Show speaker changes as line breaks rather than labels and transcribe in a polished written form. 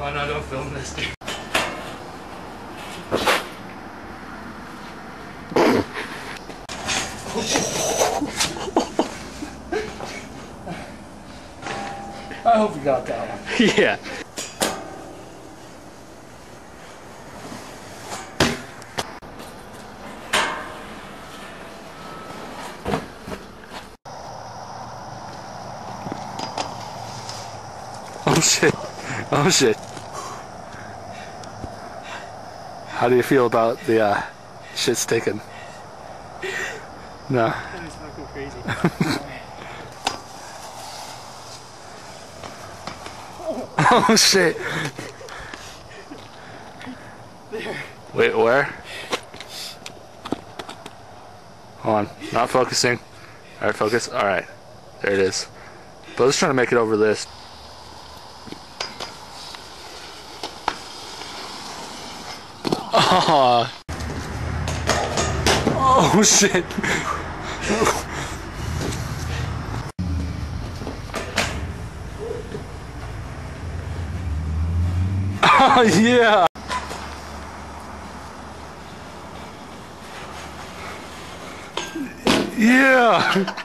Oh no, don't film this, dude. I hope you got that one.
Yeah. Oh shit. Oh shit. How do you feel about the shit sticking? No.
That is fucking crazy.
Oh shit.
There.
Wait, where? Hold on. Not focusing. Alright, focus. Alright. There it is. But let's try to make it over this. Oh, oh shit. Oh yeah. Yeah.